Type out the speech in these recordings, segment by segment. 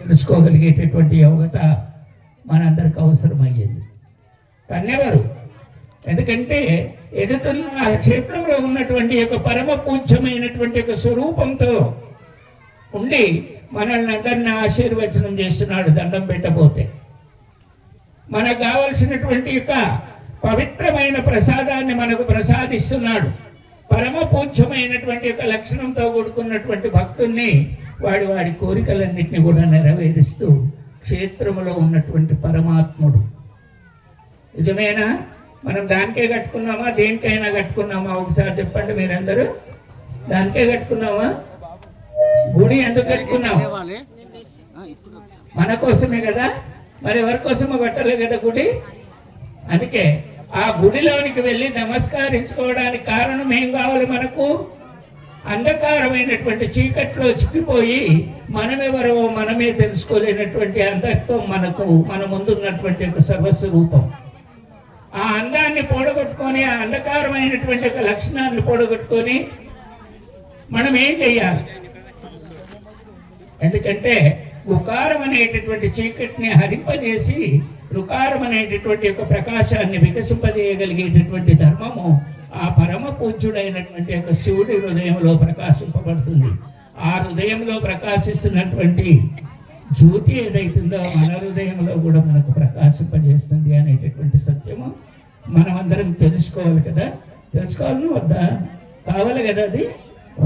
తెలుసుకోగలిగేటటువంటి యోగ్యత మనందరికి అవసరమయ్యింది. తన్నెవరు? ఎందుకంటే ఎదుటిన్న ఆ క్షేత్రంలో ఉన్నటువంటి యొక్క పరమ పూజ్యమైనటువంటి యొక్క స్వరూపంతో ఉండి మనల్ని అందరినీ ఆశీర్వచనం చేస్తున్నాడు. దండం పెట్టబోతే మనకు కావలసినటువంటి యొక్క పవిత్రమైన ప్రసాదాన్ని మనకు ప్రసాదిస్తున్నాడు. పరమ పూజ్యమైనటువంటి యొక్క లక్షణంతో కూడుకున్నటువంటి భక్తుల్ని వాడి కోరికలన్నింటినీ కూడా నెరవేరుస్తూ క్షేత్రములో ఉన్నటువంటి పరమాత్ముడు. నిజమేనా? మనం దానికే కట్టుకున్నామా? దేనికైనా కట్టుకున్నామా? ఒకసారి చెప్పండి మీరందరూ. దానికే కట్టుకున్నామా? గుడి ఎందుకు కట్టుకున్నాం? మన కోసమే కదా. మరి ఎవరి కోసమో కట్టలే కదా గుడి. అందుకే ఆ గుడిలోనికి వెళ్ళి నమస్కరించుకోవడానికి కారణం ఏం కావాలి? మనకు అంధకారమైనటువంటి చీకట్లో చిక్కిపోయి మనమెవరో మనమే తెలుసుకోలేనటువంటి అంధత్వం మన ముందున్నటువంటి ఒక సర్వస్వరూపం. ఆ అందాన్ని పోడగొట్టుకొని, ఆ అంధకారమైనటువంటి ఒక లక్షణాన్ని పోడగొట్టుకొని మనం ఏం చెయ్యాలి? ఎందుకంటే రుకారం అనేటటువంటి చీకటిని హరింపజేసి రుకారం అనేటటువంటి యొక్క ప్రకాశాన్ని వికసింపజేయగలిగేటటువంటి ధర్మము ఆ పరమ పూజ్యుడైనటువంటి యొక్క శివుడి హృదయంలో ప్రకాశింపబడుతుంది. ఆ హృదయంలో ప్రకాశిస్తున్నటువంటి జ్యోతి ఏదైతుందో మన హృదయంలో కూడా మనకు ప్రకాశింపజేస్తుంది అనేటటువంటి సత్యము మనమందరం తెలుసుకోవాలి కదా. తెలుసుకోవాలని వద్దా? కావాలి కదా. అది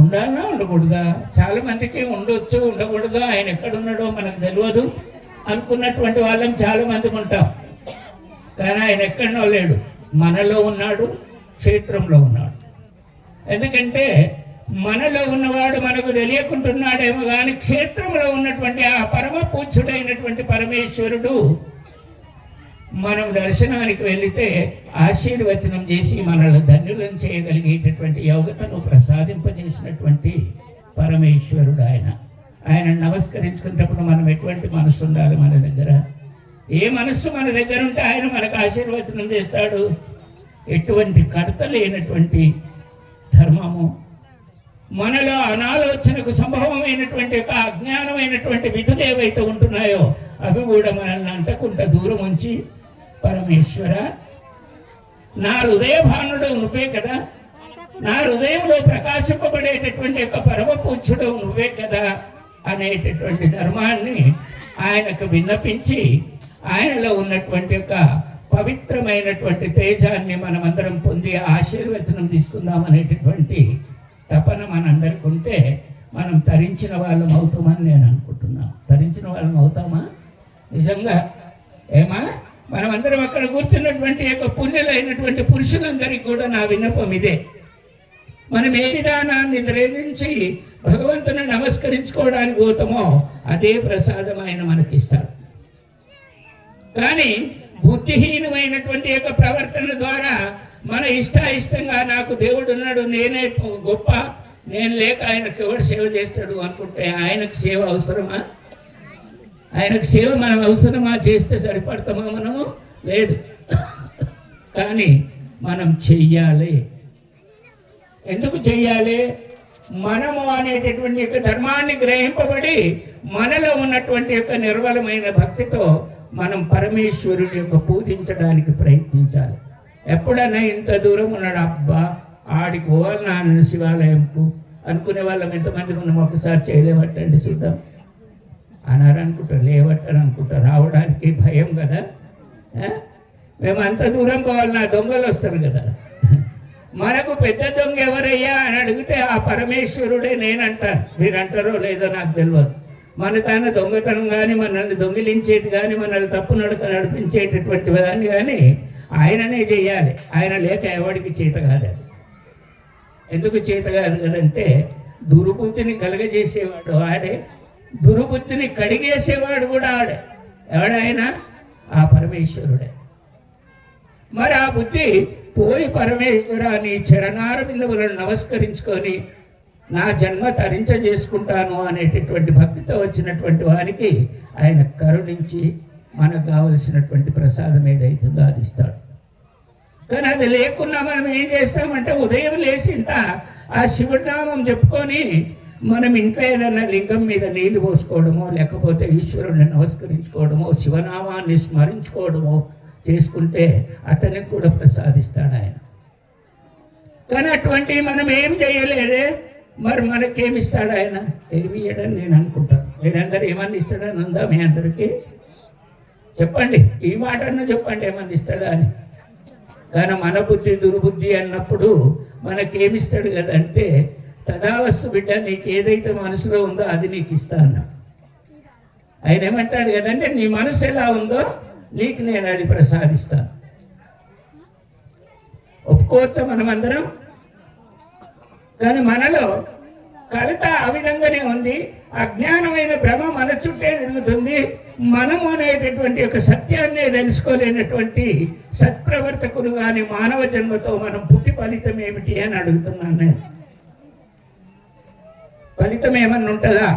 ఉండాలన్నా ఉండకూడదా? చాలా మందికి ఉండొచ్చు, ఉండకూడదు. ఆయన ఎక్కడున్నాడో మనకు తెలియదు అనుకున్నటువంటి వాళ్ళం చాలా మంది ఉంటాం. కానీ ఆయన ఎక్కడనో లేడు, మనలో ఉన్నాడు, క్షేత్రంలో ఉన్నాడు. ఎందుకంటే మనలో ఉన్నవాడు మనకు తెలియకుంటున్నాడేమో కానీ క్షేత్రంలో ఉన్నటువంటి ఆ పరమ పూజ్యుడైనటువంటి పరమేశ్వరుడు మనం దర్శనానికి వెళితే ఆశీర్వచనం చేసి మనల్ని ధన్యులను చేయగలిగేటటువంటి యోగ్యతను ప్రసాదింపజేసినటువంటి పరమేశ్వరుడు ఆయన నమస్కరించుకున్నప్పుడు మనం ఎటువంటి మనసు ఉండాలి? మన దగ్గర ఏ మనస్సు మన దగ్గర ఉంటే ఆయన మనకు ఆశీర్వచనం చేస్తాడు. ఎటువంటి కడత లేనటువంటి ధర్మము, మనలో అనాలోచనకు సంభవమైనటువంటి ఒక అజ్ఞానమైనటువంటి విధులు ఏవైతే ఉంటున్నాయో అవి కూడా మనల్ని అంటకుండా దూరం ఉంచి, పరమేశ్వర నా హృదయ భానుడు నువ్వే కదా, నా హృదయంలో ప్రకాశింపబడేటటువంటి యొక్క పరమ పూజ్యుడు నువ్వే కదా అనేటటువంటి ధర్మాన్ని ఆయనకు విన్నపించి ఆయనలో ఉన్నటువంటి యొక్క పవిత్రమైనటువంటి తేజాన్ని మనమందరం పొంది ఆశీర్వచనం తీసుకుందాం అనేటటువంటి తపన మనందరికి ఉంటే మనం తరించిన వాళ్ళం అవుతామని నేను అనుకుంటున్నాను. తరించిన వాళ్ళం అవుతామా నిజంగా? ఏమా? మనమందరం అక్కడ కూర్చున్నటువంటి యొక్క పుణ్యులైనటువంటి పురుషులందరికీ కూడా నా విన్నపం ఇదే. మనం ఏ విధానాన్ని గ్రహించి భగవంతుని నమస్కరించుకోవడానికి పోతామో అదే ప్రసాదం ఆయన మనకిస్తాడు. కానీ బుద్ధిహీనమైనటువంటి యొక్క ప్రవర్తన ద్వారా మన ఇష్టాయిష్టంగా నాకు దేవుడు ఉన్నాడు, నేనే గొప్ప, నేను లేక ఆయనకు ఎవడు సేవ చేస్తాడు అనుకుంటే ఆయనకు సేవ అవసరమా? ఆయనకు సేవ మనం అవసరమా? చేస్తే సరిపడతామా? మనము లేదు. కానీ మనం చెయ్యాలి. ఎందుకు చెయ్యాలి? మనము అనేటటువంటి యొక్క ధర్మాన్ని గ్రహింపబడి మనలో ఉన్నటువంటి యొక్క నిర్మలమైన భక్తితో మనం పరమేశ్వరుని యొక్క పూజించడానికి ప్రయత్నించాలి. ఎప్పుడైనా ఇంత దూరం ఉన్నాడు, అబ్బా ఆడికి పోవాలి నాన్న శివాలయంకు అనుకునే వాళ్ళం ఎంతమంది మనం ఒకసారి చేయలేవట్టండి చూద్దాం. అనారనుకుంటారు, లేవట్టని అనుకుంటారు. రావడానికి భయం కదా. మేము అంత దూరం పోవాలి, నా దొంగలు వస్తారు కదా. మనకు పెద్ద దొంగ ఎవరయ్యా అని అడిగితే ఆ పరమేశ్వరుడే నేనంటాను. మీరు అంటారో లేదో నాకు తెలియదు. మన తాను దొంగతనం కానీ, మనల్ని దొంగిలించేది కానీ, మనల్ని తప్పు నడక నడిపించేటటువంటి దాన్ని కానీ ఆయననే చెయ్యాలి. ఆయన లేక ఎవడికి చేత కాదు. అది ఎందుకు చేత కాదు కదంటే దుర్బుద్ధిని కలగజేసేవాడు ఆడే, దుర్బుద్ధిని కడిగేసేవాడు కూడా ఆడే. ఎవడైనా ఆ పరమేశ్వరుడే. మరి ఆ బుద్ధి పోయి పరమేశ్వర నీ చరణార బిందువులను నమస్కరించుకొని నా జన్మ తరించజేసుకుంటాను అనేటటువంటి భక్తితో వచ్చినటువంటి వారికి ఆయన కరుణించి మనకు కావలసినటువంటి ప్రసాదం ఏదైతుందో అది ఇస్తాడు. కానీ అది లేకున్నా మనం ఏం చేస్తామంటే ఉదయం లేచింత ఆ శివుడి నామం చెప్పుకొని మనం ఇంట్లో ఏదైనా లింగం మీద నీళ్లు పోసుకోవడమో లేకపోతే ఈశ్వరుని నమస్కరించుకోవడమో శివనామాన్ని స్మరించుకోవడమో చేసుకుంటే అతనికి కూడా ప్రసాదిస్తాడు ఆయన. కానీ అటువంటి మనం ఏం చేయలేదే, మరి మనకేమిస్తాడు ఆయన? ఏమి ఇయ్యడని నేను అనుకుంటాను. మీరందరూ ఏమన్నా ఇస్తాడని ఉందా మీ అందరికీ? చెప్పండి, ఈ మాటను చెప్పండి, ఏమన్నా ఇస్తాడా అని. కానీ మన బుద్ధి దుర్బుద్ధి అన్నప్పుడు మనకేమిస్తాడు కదంటే, తదావస్తు బిడ్డ, నీకు ఏదైతే మనసులో ఉందో అది నీకు ఇస్తా అన్నాడు. ఆయన ఏమంటాడు కదంటే, నీ మనసు ఎలా ఉందో నీకు నేను అది ప్రసాదిస్తాను. ఒప్పుకోవచ్చా మనమందరం? కానీ మనలో కవిత ఆ విధంగానే ఉంది. అజ్ఞానమైన భ్రమ మన చుట్టే తిరుగుతుంది. మనము అనేటటువంటి ఒక సత్యాన్నే తెలుసుకోలేనటువంటి సత్ప్రవర్తకులు కానీ మానవ జన్మతో మనం పుట్టి ఫలితం ఏమిటి అని అడుగుతున్నాను నేను. ఫలితం ఏమన్నా ఉంటుందా?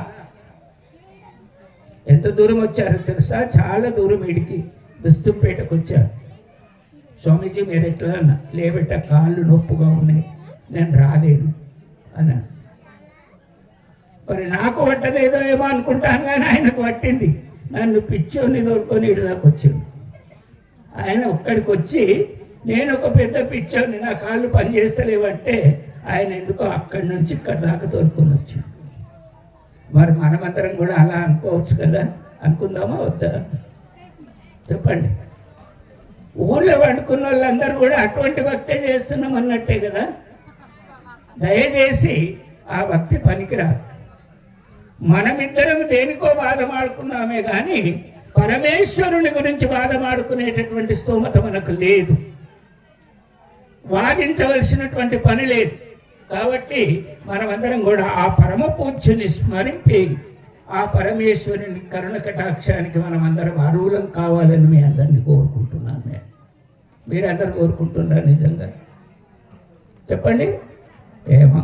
ఎంత దూరం వచ్చారో తెలుసా? చాలా దూరం ఇడికి దుస్తుపేటకు వచ్చారు. స్వామీజీ మీరు ఎట్లా అన్నా, లేబెట్ట కాళ్ళు నొప్పుగా ఉన్నాయి, నేను రాలేను అన్నాడు. మరి నాకు పట్టలేదో ఏమో అనుకుంటాను, కానీ ఆయనకు పట్టింది. నన్ను పిచ్చోని దొరుకొని ఇటు దాకా వచ్చాడు. ఆయన ఒక్కడికి వచ్చి, నేను ఒక పెద్ద పిచ్చోని, నా కాళ్ళు పనిచేస్తలేవంటే ఆయన ఎందుకో అక్కడి నుంచి ఇక్కడ దాకా తోలుకొని వచ్చాడు. మరి మనమందరం కూడా అలా అనుకోవచ్చు కదా? అనుకుందామా వద్దా? చెప్పండి. ఊళ్ళో వండుకున్న వాళ్ళందరూ కూడా అటువంటి భక్తే చేస్తున్నాం అన్నట్టే కదా. దయచేసి ఆ భక్తి పనికిరాదు. మనమిద్దరం దేనికో బాధమాడుకున్నామే కానీ పరమేశ్వరుని గురించి బాధమాడుకునేటటువంటి స్తోమత మనకు లేదు, వాదించవలసినటువంటి పని లేదు. కాబట్టి మనమందరం కూడా ఆ పరమ పూజ్యుని స్మరింపి ఆ పరమేశ్వరుని కరుణ కటాక్షానికి మనమందరం అర్హులం కావాలని మీ అందరినీ కోరుకుంటున్నాను నేను. మీరందరూ కోరుకుంటున్నారా నిజంగా? చెప్పండి. ఏమో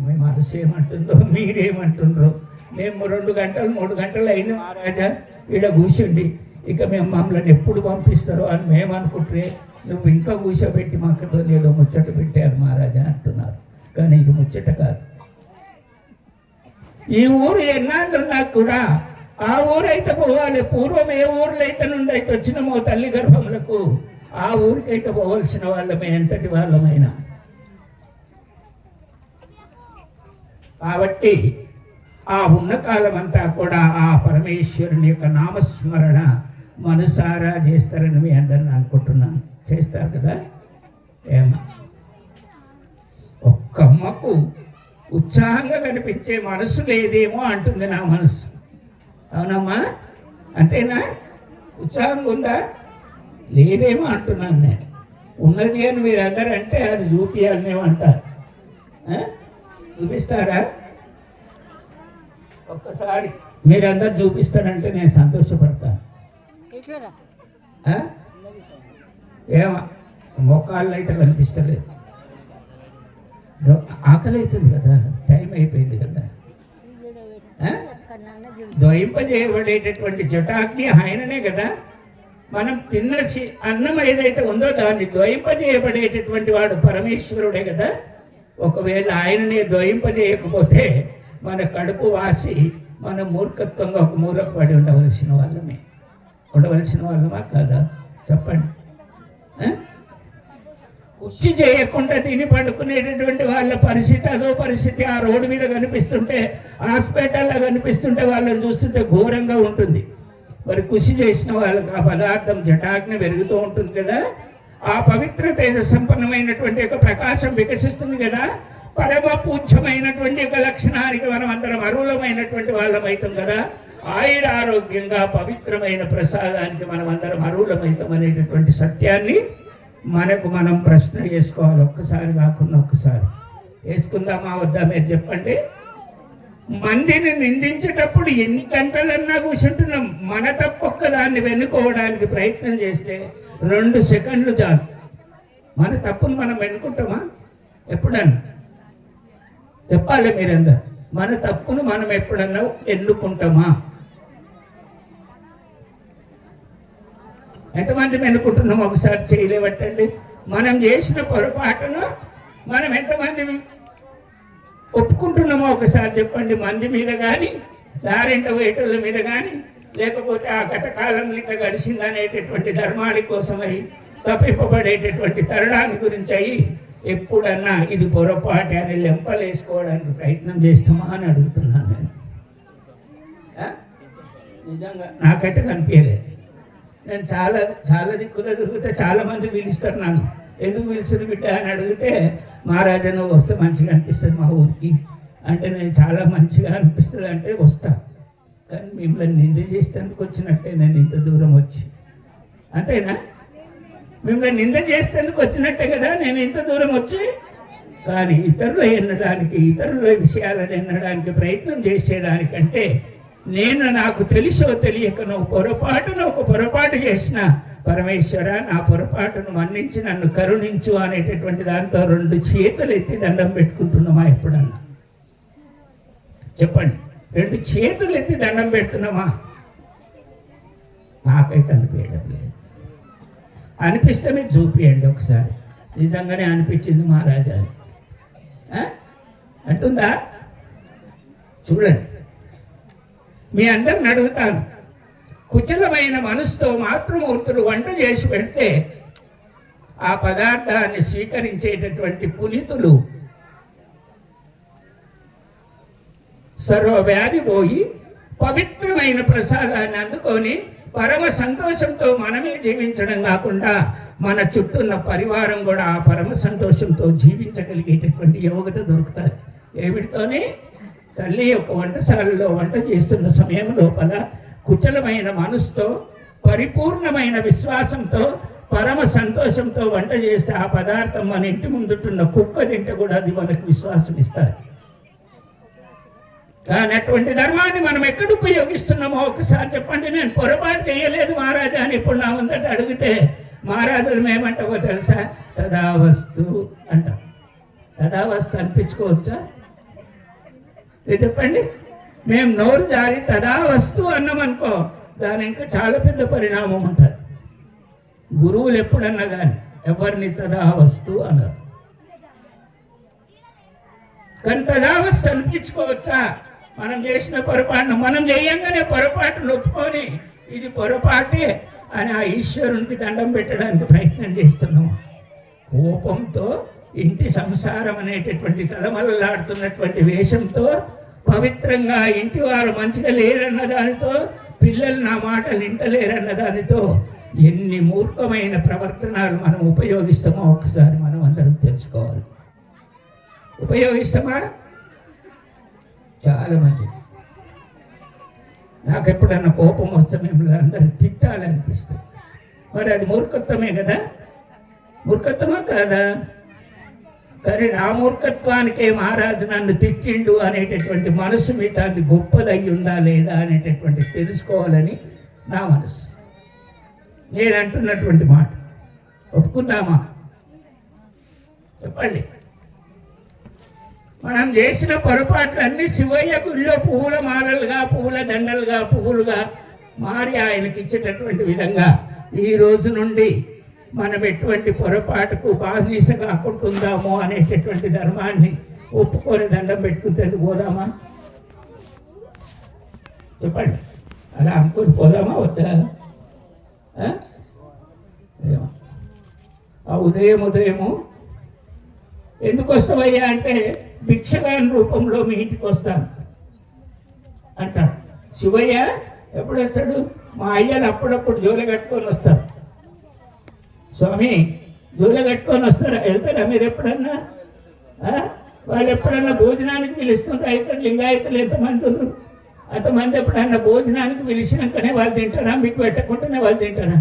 మీ మనసు ఏమంటుందో, మీరేమంటుండ్రో. మేము 2 గంటలు 3 గంటలు అయింది మహారాజా ఈడ కూర్చుండి, ఇక మేము మమ్మల్ని ఎప్పుడు పంపిస్తారో అని మేము అనుకుంటే, నువ్వు ఇంకా కూర్చోబెట్టి మాకతో లేదో ముచ్చట పెట్టారు మహారాజా అంటున్నారు. కానీ ఇది ముచ్చట కాదు. ఈ ఊరు ఎన్నాళ్ళున్నా కూడా ఆ ఊరైతే పోవాలి. పూర్వం ఏ ఊర్లో అయితే నుండి అయితే వచ్చినామో తల్లి గర్భములకు, ఆ ఊరికైతే పోవలసిన వాళ్ళమే, ఎంతటి వాళ్ళమైనా. కాబట్టి ఆ ఉన్న కాలం అంతా కూడా ఆ పరమేశ్వరుని యొక్క నామస్మరణ మనసారా చేస్తారని మీ అందరిని అనుకుంటున్నాను. చేస్తారు కదా? ఏమో ఒక్క అమ్మకు ఉత్సాహంగా కనిపించే మనసు లేదేమో అంటుంది నా మనసు. అవునమ్మా? అంతేనా? ఉత్సాహంగా ఉందా? లేదేమో అంటున్నాను నేను. ఉన్నది అని మీరందరూ అంటే అది చూపించాలనేమో అంటారు. చూపిస్తారా? ఒక్కసారి మీరందరూ చూపిస్తారంటే నేను సంతోషపడతాను. ఏమో మొక్కళ్ళు అయితే కనిపిస్తలేదు. ఆకలి అవుతుంది కదా, టైం అయిపోయింది కదా. ద్వయింపజేయబడేటటువంటి జటాగ్ని ఆయననే కదా. మనం తిన్న అన్నం ఏదైతే ఉందో దాన్ని ద్వయింపజేయబడేటటువంటి వాడు పరమేశ్వరుడే కదా. ఒకవేళ ఆయననే ద్వయింపజేయకపోతే మన కడుపు వాసి మన మూర్ఖత్వంగా ఒక మూలకు పడి ఉండవలసిన వాళ్ళమా కాదా? చెప్పండి. కృషి చేయకుండా తిని పండుకునేటటువంటి వాళ్ళ పరిస్థితి అదో పరిస్థితి. ఆ రోడ్డు మీద కనిపిస్తుంటే, హాస్పిటల్లో కనిపిస్తుంటే వాళ్ళని చూస్తుంటే ఘోరంగా ఉంటుంది. మరి కృషి చేసిన వాళ్ళకి ఆ పదార్థం జటాగ్ని పెరుగుతూ ఉంటుంది కదా. ఆ పవిత్ర తేజ సంపన్నమైనటువంటి ఒక ప్రకాశం వికసిస్తుంది కదా. పరమ పూజ్యమైనటువంటి ఒక లక్షణానికి మనం అందరం అర్హులమైనటువంటి వాళ్ళమైతాం కదా. ఆయురారోగ్యంగా పవిత్రమైన ప్రసాదానికి మనం అందరం అర్హులమైతాం అనేటటువంటి సత్యాన్ని మనకు మనం ప్రశ్న చేసుకోవాలి. ఒక్కసారి కాకుండా ఒక్కసారి వేసుకుందామా వద్దా? మీరు చెప్పండి. మందిని నిందించేటప్పుడు ఎన్ని గంటలన్నా కూర్చుంటున్నాం. మన తప్పొక్క దాన్ని వెన్నుకోవడానికి ప్రయత్నం చేస్తే 2 సెకండ్లు చాలు. మన తప్పును మనం వెనుకుంటామా? ఎప్పుడన్నా చెప్పాలి మీరందరూ. మన తప్పును మనం ఎప్పుడన్నా ఎన్నుకుంటామా? ఎంతమంది వెనుకుంటున్నాం? ఒకసారి చేయలేవట్టండి. మనం చేసిన పొరపాటును మనం ఎంతమంది ఒప్పుకుంటున్నామో ఒకసారి చెప్పండి. మంది మీద కానీ, దారింట వేటల మీద కానీ, లేకపోతే ఆ గతకాలంలో ఇట్లా గడిచిందనేటటువంటి ధర్మాని కోసమై తప్పింపబడేటటువంటి తరుణాన్ని గురించి అయ్యి ఎప్పుడన్నా ఇది పొరపాటు అని లెంపలేసుకోవడానికి ప్రయత్నం చేస్తామా అని అడుగుతున్నాను నేను. నిజంగా నాకైతే కనిపించలేదు. నేను చాలా చాలా దిక్కులో తిరిగితే చాలామంది పిలుస్తారు నన్ను. ఎందుకు పిలుస్తుంది బిడ్డ అని అడిగితే, మహారాజా నువ్వు వస్తే మంచిగా అనిపిస్తుంది మా ఊరికి అంటే, నేను చాలా మంచిగా అనిపిస్తుంది అంటే వస్తా. కానీ మిమ్మల్ని నింద చేసేందుకు వచ్చినట్టే నేను ఇంత దూరం వచ్చి, అంతేనా? మిమ్మల్ని నింద చేసేందుకు వచ్చినట్టే కదా నేను ఇంత దూరం వచ్చి. కానీ ఇతరులు ఎన్నడానికి, ఇతరుల విషయాలను ఎన్నడానికి ప్రయత్నం చేసేదానికంటే, నేను నాకు తెలుసో తెలియకనో ఒక పొరపాటు చేసిన, పరమేశ్వర నా పొరపాటును మన్నించి నన్ను కరుణించు అనేటటువంటి దాంతో 2 చేతులు ఎత్తి దండం పెట్టుకుంటున్నామా ఎప్పుడన్నా? చెప్పండి, 2 చేతులు ఎత్తి దండం పెడుతున్నామా? నాకైతే అనిపించడం లేదు. అనిపిస్తే మీరు చూపియండి ఒకసారి. నిజంగానే అనిపించింది మహారాజా అంటుందా? చూడండి, మీ అందరిని అడుగుతాను. కుశలమైన మనసుతో మాతృమూర్తులు వంట చేసి పెడితే ఆ పదార్థాన్ని స్వీకరించేటటువంటి పునీతులు సర్వవ్యాధి పోయి పవిత్రమైన ప్రసాదాన్ని అందుకొని పరమ సంతోషంతో మనమే జీవించడం కాకుండా మన చుట్టూన్న పరివారం కూడా ఆ పరమ సంతోషంతో జీవించగలిగేటటువంటి యోగ్యత దొరుకుతుంది. ఏమిటితోనే? తల్లి యొక్క వంటశాలలో వంట చేస్తున్న సమయం లోపల కుశలమైన మనసుతో, పరిపూర్ణమైన విశ్వాసంతో, పరమ సంతోషంతో వంట చేస్తే ఆ పదార్థం మన ఇంటి ముందుంటున్న కుక్క తింటే కూడా అది మనకు విశ్వాసం ఇస్తారు. కానీ అటువంటి ధర్మాన్ని మనం ఎక్కడ ఉపయోగిస్తున్నామో ఒకసారి చెప్పండి. నేను పొరపాటు చేయలేదు మహారాజా అని ఇప్పుడు నా ముందట అడిగితే మహారాజులు మేమంటావో తెలుసా? తదావస్తు అంటాం. తదావస్తు అనిపించుకోవచ్చా? చెప్పండి. మేము నోరు జారి తదావస్తు అన్నామనుకో, దాని ఇంకా చాలా పెద్ద పరిణామం ఉంటుంది. గురువులు ఎప్పుడన్నా కానీ ఎవరిని తదావస్తు అన్నారు. కానీ తదావస్తు అనిపించుకోవచ్చా? మనం చేసిన పొరపాటును మనం చేయంగానే పొరపాటును ఒప్పుకొని ఇది పొరపాటే అని ఆ ఈశ్వరునికి దండం పెట్టడానికి ప్రయత్నం చేస్తున్నాము. కోపంతో ఇంటి సంసారం అనేటటువంటి తలమలలాడుతున్నటువంటి వేషంతో, పవిత్రంగా ఇంటి వారు మంచిగా లేరన్న దానితో, పిల్లలు నా మాటలు వింటలేరన్న దానితో ఎన్ని మూర్ఖమైన ప్రవర్తనలు మనం ఉపయోగిస్తామో ఒకసారి మనం అందరం తెలుసుకోవాలి. ఉపయోగిస్తామా? చాలామంది. నాకు ఎప్పుడన్నా కోపం వస్తే మిమ్మల్ని అందరూ తిట్టాలనిపిస్తుంది. మరి అది మూర్ఖత్వమే కదా? మూర్ఖత్వమా కాదా? కానీ నా మూర్ఖత్వానికే మహారాజు నన్ను తిట్టిండు అనేటటువంటి మనసు మీద అది గొప్పదై ఉందా లేదా అనేటటువంటి తెలుసుకోవాలని నా మనసు. నేను అంటున్నటువంటి మాట ఒప్పుకుందామా? చెప్పండి. మనం చేసిన పొరపాట్లన్నీ శివయ్య గుళ్ళో పువ్వుల మాలలుగా, పువ్వుల దండలుగా, పువ్వులుగా మారి ఆయనకి ఇచ్చేటటువంటి విధంగా ఈ రోజు నుండి మనం ఎటువంటి పొరపాటుకు బానిస కాకుంటుందామో అనేటటువంటి ధర్మాన్ని ఒప్పుకొని దండం పెట్టుకుంటే పోదామా? చెప్పండి. అలా అనుకుని పోదామా వద్దా? ఆ ఉదయము ఎందుకు వస్తావయ్యా అంటే, భిక్షగాని రూపంలో మీ ఇంటికి వస్తాను అంటాడు. శివయ్య ఎప్పుడు వస్తాడు? మా అయ్యలు అప్పుడప్పుడు జోలె కట్టుకొని వస్తారు. స్వామి జోలె కట్టుకొని వస్తారా? వెళ్తారా మీరు ఎప్పుడన్నా? వాళ్ళు ఎప్పుడన్నా భోజనానికి పిలుస్తుంటారా? ఇక్కడ లింగాయతులు ఎంతమంది ఉన్నారు? అంతమంది ఎప్పుడన్నా భోజనానికి పిలిచినాకనే వాళ్ళు తింటారా? మీకు పెట్టకుండానే వాళ్ళు తింటారా?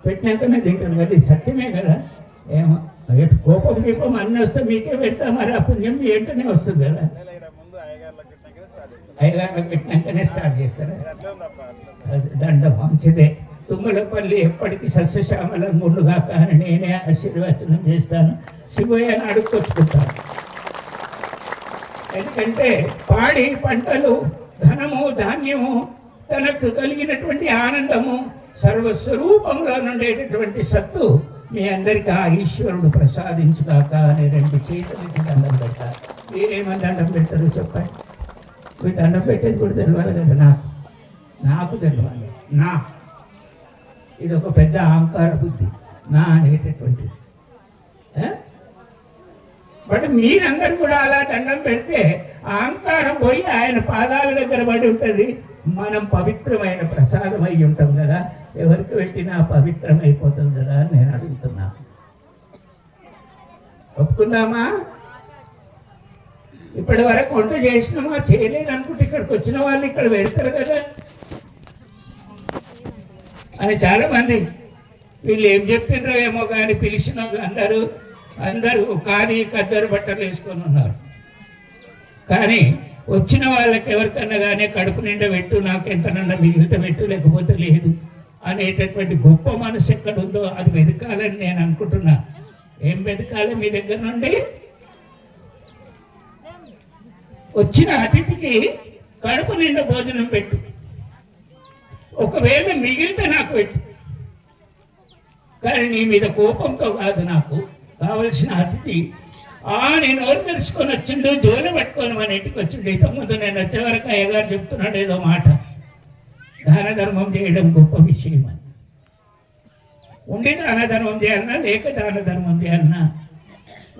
పెట్టినాకనే తింటారు కదా. ఇది సత్యమే కదా. ఏమో కోపం గీపం అన్నీ వస్తే మీకే పెడతా, మరి ఆ పుణ్యం మీ వెంటనే వస్తుంది కదా. అయ్యగారులకు పెట్టినాకనే స్టార్ట్ చేస్తారా? దండం మంచిదే. తుమ్మలపల్లి ఎప్పటికీ సస్యశ్యామలంగా ఉండుగాక అని నేనే ఆశీర్వచనం చేస్తాను. శివయ్యని అడుక్కొచ్చుకుంటాను. ఎందుకంటే పాడి పంటలు, ధనము, ధాన్యము, తనకు కలిగినటువంటి ఆనందము, సర్వస్వరూపంలో నుండేటటువంటి సత్తు మీ అందరికీ ఆ ఈశ్వరుడు ప్రసాదించుగాక అని 2 చేతులకి దండం పెట్టాలి. మీరేమని దండం పెడతారు చెప్పండి. మీ దండం పెట్టేది కూడా తెలియాలి కదా, నాకు తెలియాలి. ఇది ఒక పెద్ద అహంకార బుద్ధి, నా అనేటటువంటిది. బట్ మీరందరూ కూడా అలా దండం పెడితే అహంకారం పోయి ఆయన పాదాల దగ్గర పడి ఉంటుంది. మనం పవిత్రమైన ప్రసాదం అయి ఉంటాం కదా, ఎవరికి పెట్టినా పవిత్రమైపోతుంది కదా అని నేను అడుగుతున్నా. ఒప్పుకుందామా? ఇప్పటి వరకు వంట చేసినామా చేయలేదు అనుకుంటే ఇక్కడికి వచ్చిన వాళ్ళు ఇక్కడ పెడతారు కదా అని చాలా మంది వీళ్ళు ఏం చెప్పిండ్రో ఏమో కానీ పిలిచిన అందరూ ఖాదీ ఖద్దరు బట్టలు వేసుకొని ఉన్నారు. కానీ వచ్చిన వాళ్ళకి ఎవరికన్నా కానీ కడుపు నిండా పెట్టు, నాకు ఎంతనన్నా మిగిలితే పెట్టు, లేకపోతే లేదు అనేటటువంటి గొప్ప మనసు ఎక్కడ ఉందో అది వెతకాలని నేను అనుకుంటున్నా. ఏం వెతకాలి? మీ దగ్గర నుండి వచ్చిన అతిథికి కడుపు నిండా భోజనం పెట్టు, ఒకవేళ మిగిలితే నాకు పెట్టు. కానీ నీ మీద కోపంతో కాదు, నాకు కావలసిన అతిథి నేను ఎవరు తెలుసుకొని వచ్చిండు, జోలు పట్టుకొని మన ఇంటికి వచ్చిండు. ఇంతకుముందు నేను వచ్చే వరకు అయ్యగారు చెప్తున్నాడు ఏదో మాట, దాన ధర్మం చేయడం గొప్ప విషయం అని. ఉండి దాన ధర్మం చేయాలన్నా లేక దాన ధర్మం చేయాలన్నా,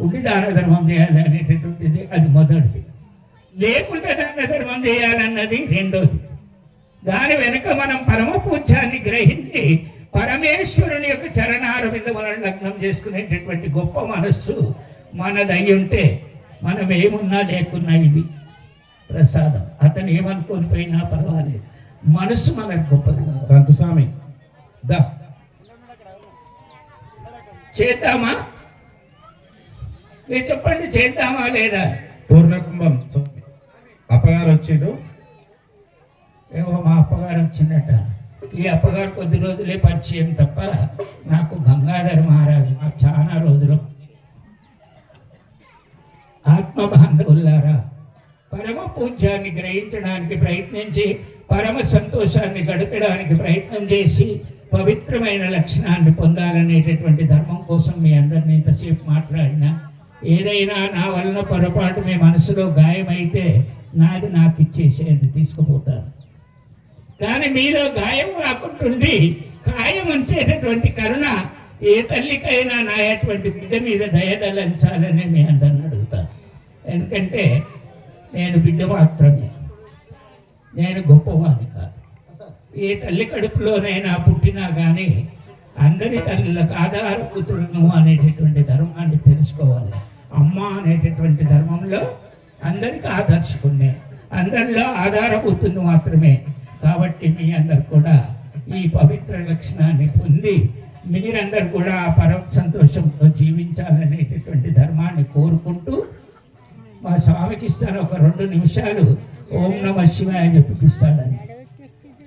ఉండి దాన ధర్మం చేయాలి అనేటటువంటిది అది మొదటిది. లేకుంటే దాన ధర్మం చేయాలన్నది రెండోది. దాని వెనుక మనం పరమ పూజ్యాన్ని గ్రహించి పరమేశ్వరుని యొక్క చరణార విధములను లగ్నం చేసుకునేటటువంటి గొప్ప మనస్సు మనదై ఉంటే మనం ఏమున్నా లేకున్నా ఇది ప్రసాదం. అతను ఏమనుకొని పోయినా పర్వాలేదు, మనస్సు మనకు గొప్పది. సంతోషామి దా చేద్దామా? మీరు చెప్పండి, చేద్దామా లేదా? పూర్ణకుంభం అప్పగారు వచ్చిండు. ఏమో మా అప్పగారు వచ్చిందట. ఈ అప్పగారు కొద్ది రోజులే పరిచయం తప్ప నాకు గంగాధర మహారాజు నాకు చాలా రోజులు. ఆత్మ బాంధవులారా, పరమ పూజ్యాన్ని గ్రహించడానికి ప్రయత్నించి పరమ సంతోషాన్ని గడపడానికి ప్రయత్నం చేసి పవిత్రమైన లక్షణాన్ని పొందాలనేటటువంటి ధర్మం కోసం మీ అందరినీ ఇంతసేపు మాట్లాడినా, ఏదైనా నా వలన పొరపాటు మీ మనసులో గాయమైతే నాది నాకు ఇచ్చేసేది తీసుకుపోతాను. కానీ మీలో గాయం కాకుంటుండి గాయం ఉంచేటటువంటి కరుణ ఏ తల్లికైనా నాయటువంటి బిడ్డ మీద దయదలంచాలని మీ అందరిని అడుగుతాను. ఎందుకంటే నేను బిడ్డ మాత్రమే, నేను గొప్పవాణ్ణి కాదు. ఏ తల్లి కడుపులోనైనా పుట్టినా కానీ అందరి తల్లులకు ఆధారపుత్రులను అనేటటువంటి ధర్మాన్ని తెలుసుకోవాలి. అమ్మ అనేటటువంటి ధర్మంలో అందరికి ఆదర్శకునే, అందరిలో ఆధారపుత్రుని మాత్రమే. కాబట్టి మీ అందరు కూడా ఈ పవిత్ర లక్షణాన్ని పొంది మీరందరూ కూడా ఆ పరమ సంతోషంతో జీవించాలనేటటువంటి ధర్మాన్ని కోరుకుంటూ మా స్వామికి ఇస్తాను ఒక 2 నిమిషాలు ఓం నమ శివాయ చెప్పిస్తాడని.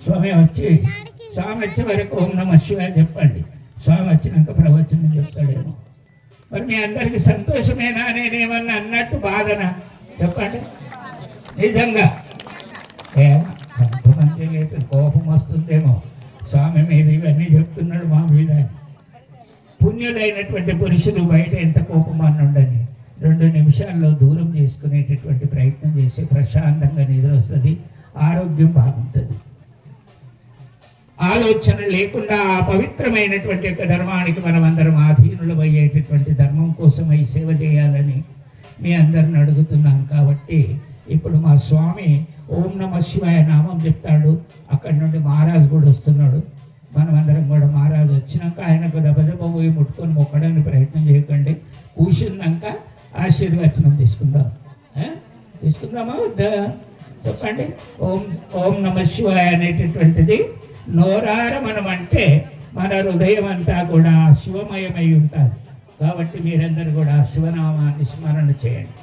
స్వామి వచ్చే వరకు ఓం నమ శివాయ చెప్పండి. స్వామి వచ్చినాక ప్రవచనం చెప్తాడేమో. మరి మీ అందరికీ సంతోషమేనా? నేనేమన్నా అన్నట్టు బాధనా? చెప్పండి నిజంగా. కొంతమంది లేదు, కోపం వస్తుందేమో స్వామి మీద, ఇవన్నీ చెప్తున్నాడు మా మీద. పుణ్యులైనటువంటి పురుషులు బయట ఎంత కోపం అని ఉండని 2 నిమిషాల్లో దూరం చేసుకునేటటువంటి ప్రయత్నం చేసి ప్రశాంతంగా నిద్ర వస్తుంది, ఆరోగ్యం బాగుంటుంది. ఆలోచన లేకుండా ఆ పవిత్రమైనటువంటి యొక్క ధర్మానికి మనం అందరం ఆధీనులు అయ్యేటటువంటి ధర్మం కోసమై సేవ చేయాలని మీ అందరిని అడుగుతున్నాను. కాబట్టి ఇప్పుడు మా స్వామి ఓం నమ శివాయ నామం చెప్తాడు. అక్కడి నుండి మహారాజు కూడా వస్తున్నాడు. మనమందరం కూడా మహారాజు వచ్చినాక ఆయనకు దెబ్బ పోయి ముట్టుకొని మొక్కడానికి ప్రయత్నం చేయకండి. కూర్చున్నాక ఆశీర్వచనం తీసుకుందామా వద్దా? చెప్పండి. ఓం నమ శివాయ అనేటటువంటిది నోరార మనం అంటే మన హృదయం అంతా కూడా శివమయమై ఉంటుంది. కాబట్టి మీరందరూ కూడా శివనామాన్ని స్మరణ చేయండి.